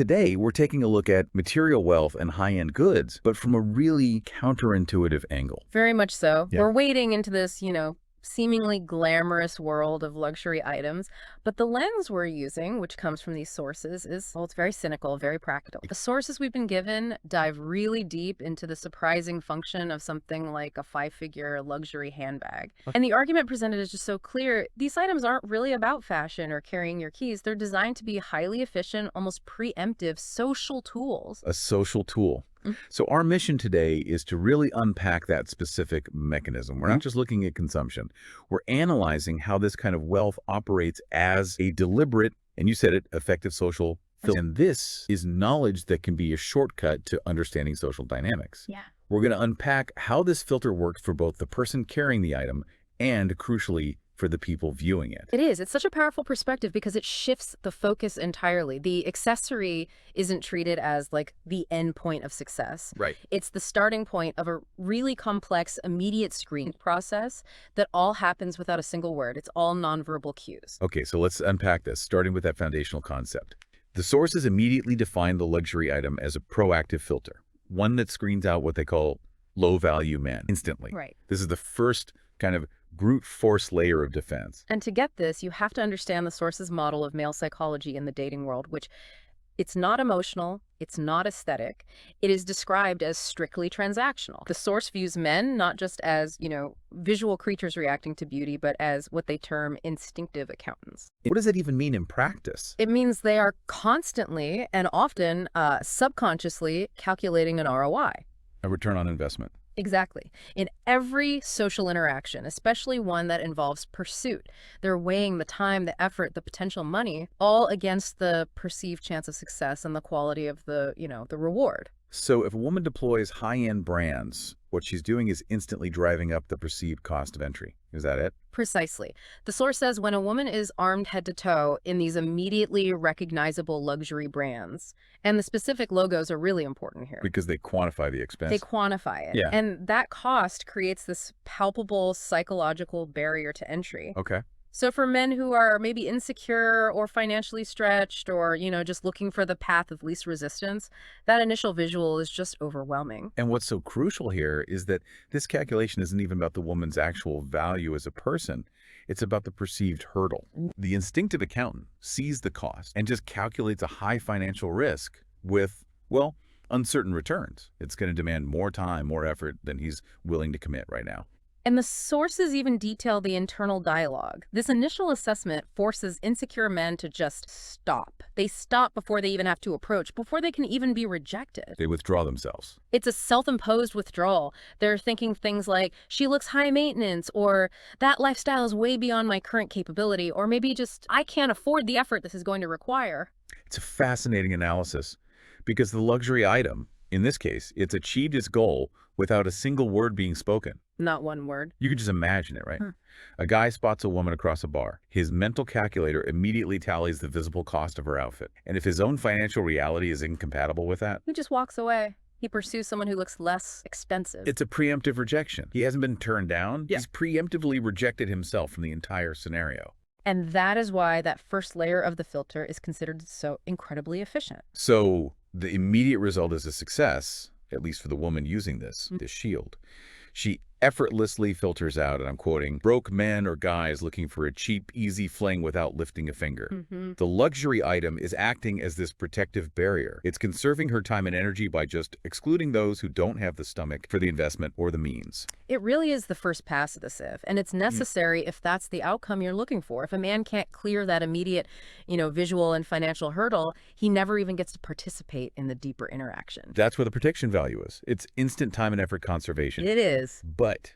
Today, we're taking a look at material wealth and high-end goods, but from a really counterintuitive angle. Very much so. Yeah. We're wading into this, seemingly glamorous world of luxury items, but the lens we're using, which comes from these sources, well, it's very cynical, very practical. The sources we've been given dive really deep into the surprising function of something like a 5-figure luxury handbag. And the argument presented is just so clear. These items aren't really about fashion or carrying your keys. They're designed to be highly efficient, almost preemptive social tools. A social tool. So our mission today is to really unpack that specific mechanism. We're not just looking at consumption. We're analyzing how this kind of wealth operates as a deliberate, and you said it, effective social filter. And this is knowledge that can be a shortcut to understanding social dynamics. Yeah. We're going to unpack how this filter works for both the person carrying the item and, crucially, for the people viewing it. It is. It's such a powerful perspective because it shifts the focus entirely. The accessory isn't treated as like the end point of success. Right. It's the starting point of a really complex, immediate screening process that all happens without a single word. It's all nonverbal cues. Okay, so let's unpack this, starting with that foundational concept. The sources immediately define the luxury item as a proactive filter, one that screens out what they call low-value men instantly. Right. This is the first kind of brute force layer of defense. And to get this, you have to understand the source's model of male psychology in the dating world, which it's not emotional, it's not aesthetic. It is described as strictly transactional. The source views men not just as, visual creatures reacting to beauty, but as what they term instinctive accountants. What does that even mean in practice? It means they are constantly and often subconsciously calculating an ROI. A return on investment. Exactly. In every social interaction, especially one that involves pursuit, they're weighing the time, the effort, the potential money, all against the perceived chance of success and the quality of the reward. So if a woman deploys high-end brands, what she's doing is instantly driving up the perceived cost of entry. Is that it? Precisely. The source says when a woman is armed head to toe in these immediately recognizable luxury brands, and the specific logos are really important here. Because they quantify the expense. They quantify it. Yeah. And that cost creates this palpable psychological barrier to entry. Okay. So for men who are maybe insecure or financially stretched or, just looking for the path of least resistance, that initial visual is just overwhelming. And what's so crucial here is that this calculation isn't even about the woman's actual value as a person. It's about the perceived hurdle. The instinctive accountant sees the cost and just calculates a high financial risk with, well, uncertain returns. It's going to demand more time, more effort than he's willing to commit right now. And the sources even detail the internal dialogue. This initial assessment forces insecure men to just stop. They stop before they even have to approach, before they can even be rejected. They withdraw themselves. It's a self-imposed withdrawal. They're thinking things like, she looks high maintenance, or that lifestyle is way beyond my current capability, or maybe just, I can't afford the effort this is going to require. It's a fascinating analysis because the luxury item, in this case, it's achieved its goal without a single word being spoken. Not one word. You can just imagine it, right? A guy spots a woman across a bar. His mental calculator immediately tallies the visible cost of her outfit. And if his own financial reality is incompatible with that, He just walks away. He pursues someone who looks less expensive. it's a preemptive rejection. He hasn't been turned down. He's preemptively rejected himself from the entire scenario. And that is why that first layer of the filter is considered so incredibly efficient. So the immediate result is a success, at least for the woman using this shield. She effortlessly filters out, and I'm quoting, broke men or guys looking for a cheap, easy fling without lifting a finger. The luxury item is acting as this protective barrier. It's conserving her time and energy by just excluding those who don't have the stomach for the investment or the means. It really is the first pass of the sieve, and it's necessary if that's the outcome you're looking for. If a man can't clear that immediate, visual and financial hurdle, he never even gets to participate in the deeper interaction. That's where the protection value is. It's instant time and effort conservation. It is. But,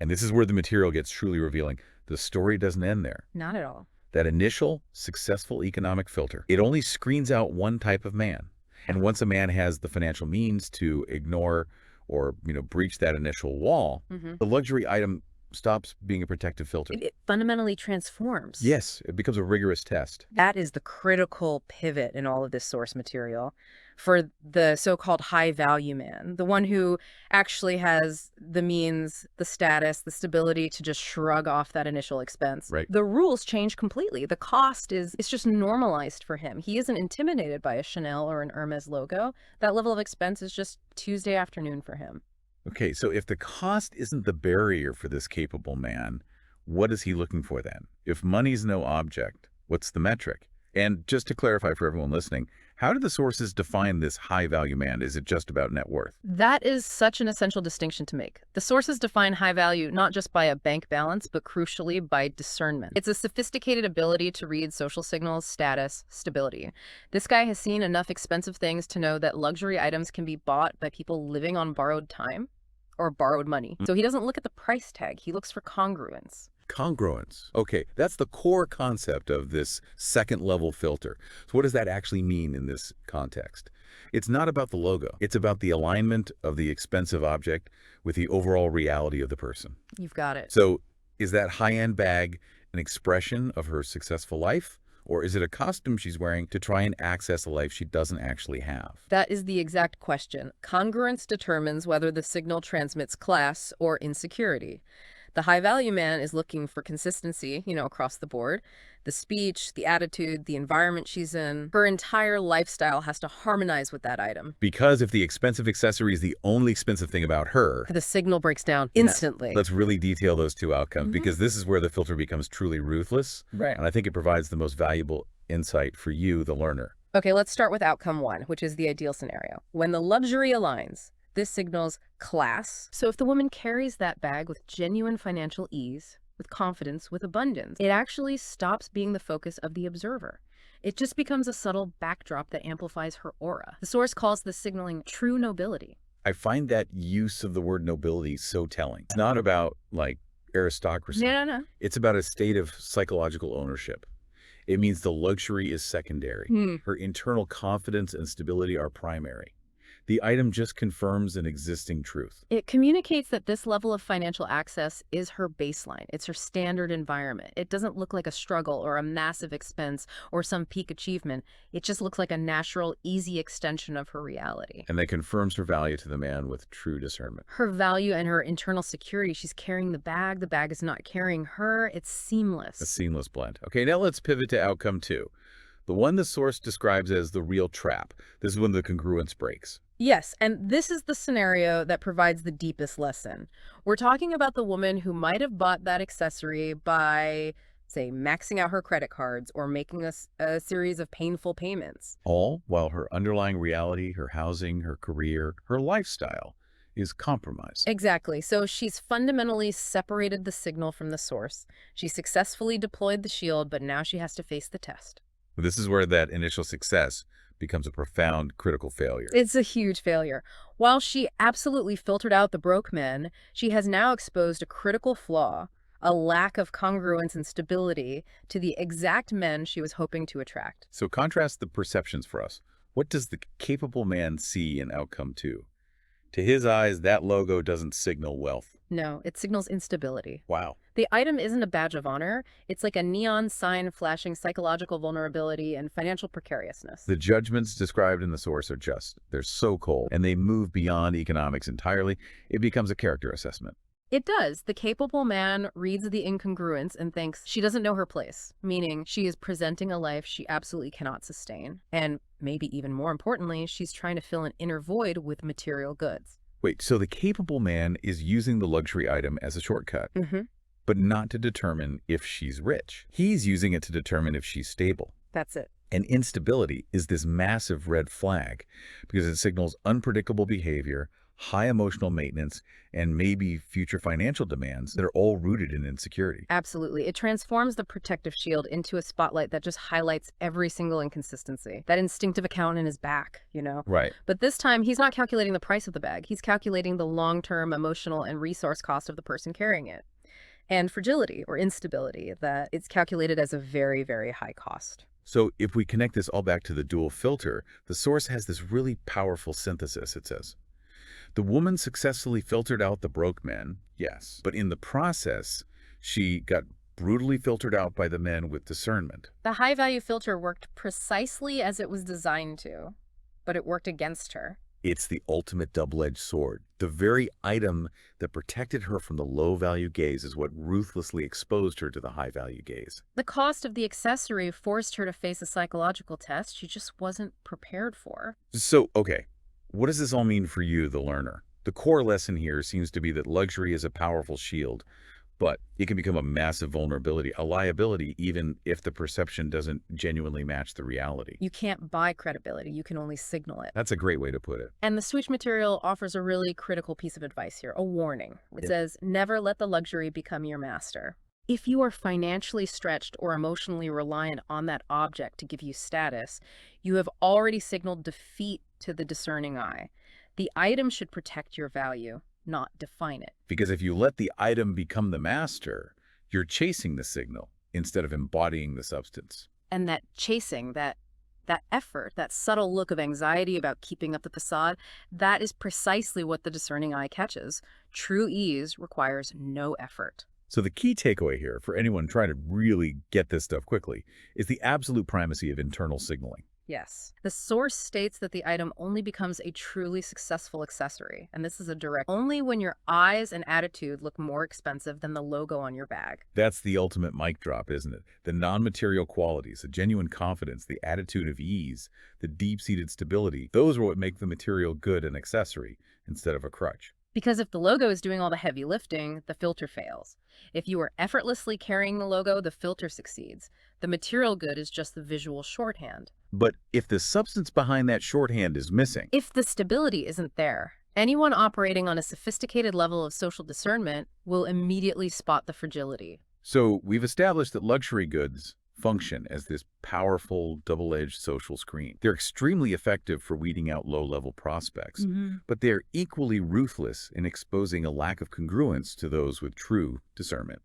and this is where the material gets truly revealing, the story doesn't end there. Not at all. That initial successful economic filter, it only screens out one type of man. And once a man has the financial means to ignore or, breach that initial wall, the luxury item stops being a protective filter. It fundamentally transforms. Yes, it becomes a rigorous test. That is the critical pivot in all of this source material for the so-called high-value man, the one who actually has the means, the status, the stability to just shrug off that initial expense. Right. The rules change completely. The cost it's just normalized for him. He isn't intimidated by a Chanel or an Hermes logo. That level of expense is just Tuesday afternoon for him. Okay, so if the cost isn't the barrier for this capable man, what is he looking for then? If money's no object, what's the metric? And just to clarify for everyone listening, how do the sources define this high-value man? Is it just about net worth? That is such an essential distinction to make. The sources define high value not just by a bank balance, but crucially by discernment. It's a sophisticated ability to read social signals, status, stability. This guy has seen enough expensive things to know that luxury items can be bought by people living on borrowed time or borrowed money. So he doesn't look at the price tag. He looks for congruence. Congruence. Okay, that's the core concept of this second-level filter. So what does that actually mean in this context? It's not about the logo. It's about the alignment of the expensive object with the overall reality of the person. You've got it. So is that high-end bag an expression of her successful life? Or is it a costume she's wearing to try and access a life she doesn't actually have? That is the exact question. Congruence determines whether the signal transmits class or insecurity. The high-value man is looking for consistency, across the board. The speech, the attitude, the environment she's in, her entire lifestyle has to harmonize with that item. Because if the expensive accessory is the only expensive thing about her, The signal breaks down instantly. let's really detail those two outcomes, because this is where the filter becomes truly ruthless. Right. And I think it provides the most valuable insight for you, the learner. Okay, let's start with outcome one, which is the ideal scenario. When the luxury aligns, this signals class. So if the woman carries that bag with genuine financial ease, with confidence, with abundance, it actually stops being the focus of the observer. It just becomes a subtle backdrop that amplifies her aura. The source calls this signaling true nobility. I find that use of the word nobility so telling. It's not about, like, aristocracy. No. It's about a state of psychological ownership. It means the luxury is secondary. Her internal confidence and stability are primary. The item just confirms an existing truth. It communicates that this level of financial access is her baseline. It's her standard environment. It doesn't look like a struggle or a massive expense or some peak achievement. It just looks like a natural, easy extension of her reality. And that confirms her value to the man with true discernment. Her value and her internal security. She's carrying the bag. The bag is not carrying her. It's seamless. A seamless blend. Okay, now let's pivot to outcome two. The one the source describes as the real trap. This is when the congruence breaks. Yes, and this is the scenario that provides the deepest lesson. We're talking about the woman who might have bought that accessory by, say, maxing out her credit cards or making a series of painful payments. All while her underlying reality, her housing, her career, her lifestyle is compromised. Exactly. So she's fundamentally separated the signal from the source. She successfully deployed the shield, but now she has to face the test. This is where that initial success becomes a profound critical failure. It's a huge failure. While she absolutely filtered out the broke men, she has now exposed a critical flaw, a lack of congruence and stability to the exact men she was hoping to attract. So contrast the perceptions for us. What does the capable man see in outcome two? To his eyes, that logo doesn't signal wealth. No, it signals instability. Wow. The item isn't a badge of honor. It's like a neon sign flashing psychological vulnerability and financial precariousness. The judgments described in the source are just, they're so cold, and they move beyond economics entirely. It becomes a character assessment. It does. The capable man reads the incongruence and thinks she doesn't know her place, meaning she is presenting a life she absolutely cannot sustain. And maybe even more importantly, she's trying to fill an inner void with material goods. Wait, so the capable man is using the luxury item as a shortcut, but not to determine if she's rich. He's using it to determine if she's stable. That's it. And instability is this massive red flag because it signals unpredictable behavior, high emotional maintenance, and maybe future financial demands that are all rooted in insecurity. Absolutely. It transforms the protective shield into a spotlight that just highlights every single inconsistency. That instinctive accountant is back, Right. But this time, he's not calculating the price of the bag. He's calculating the long-term emotional and resource cost of the person carrying it. And fragility or instability, that it's calculated as a very, very high cost. So if we connect this all back to the dual filter, the source has this really powerful synthesis, it says. The woman successfully filtered out the broke men, yes, but in the process, she got brutally filtered out by the men with discernment. The high-value filter worked precisely as it was designed to, but it worked against her. It's the ultimate double-edged sword. The very item that protected her from the low-value gaze is what ruthlessly exposed her to the high-value gaze. The cost of the accessory forced her to face a psychological test she just wasn't prepared for. So, okay, what does this all mean for you, the learner? The core lesson here seems to be that luxury is a powerful shield, but it can become a massive vulnerability, a liability, even if the perception doesn't genuinely match the reality. You can't buy credibility, you can only signal it. That's a great way to put it. And the switch material offers a really critical piece of advice here, a warning. It says, never let the luxury become your master. If you are financially stretched or emotionally reliant on that object to give you status, you have already signaled defeat to the discerning eye. The item should protect your value, not define it. Because if you let the item become the master, you're chasing the signal instead of embodying the substance. And that chasing, that effort, that subtle look of anxiety about keeping up the facade, that is precisely what the discerning eye catches. True ease requires no effort. So the key takeaway here for anyone trying to really get this stuff quickly is the absolute primacy of internal signaling. Yes. The source states that the item only becomes a truly successful accessory, and this is a direct only when your eyes and attitude look more expensive than the logo on your bag. That's the ultimate mic drop, isn't it? The non-material qualities, the genuine confidence, the attitude of ease, the deep-seated stability, those are what make the material good an accessory instead of a crutch. Because if the logo is doing all the heavy lifting, the filter fails. If you are effortlessly carrying the logo, the filter succeeds. The material good is just the visual shorthand. But if the substance behind that shorthand is missing, if the stability isn't there, anyone operating on a sophisticated level of social discernment will immediately spot the fragility. So we've established that luxury goods function as this powerful, double-edged social screen. They're extremely effective for weeding out low-level prospects, but they're equally ruthless in exposing a lack of congruence to those with true discernment.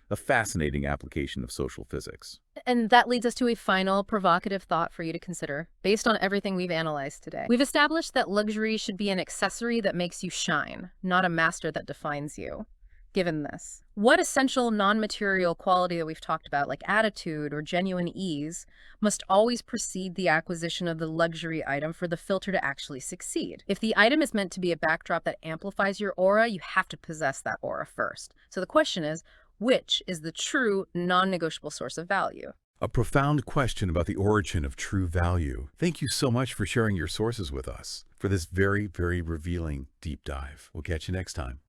A fascinating application of social physics. And that leads us to a final provocative thought for you to consider, based on everything we've analyzed today. We've established that luxury should be an accessory that makes you shine, not a master that defines you. Given this, what essential non-material quality that we've talked about, like attitude or genuine ease, must always precede the acquisition of the luxury item for the filter to actually succeed? If the item is meant to be a backdrop that amplifies your aura, you have to possess that aura first. So the question is, which is the true non-negotiable source of value? A profound question about the origin of true value. Thank you so much for sharing your sources with us for this very, very revealing deep dive. We'll catch you next time.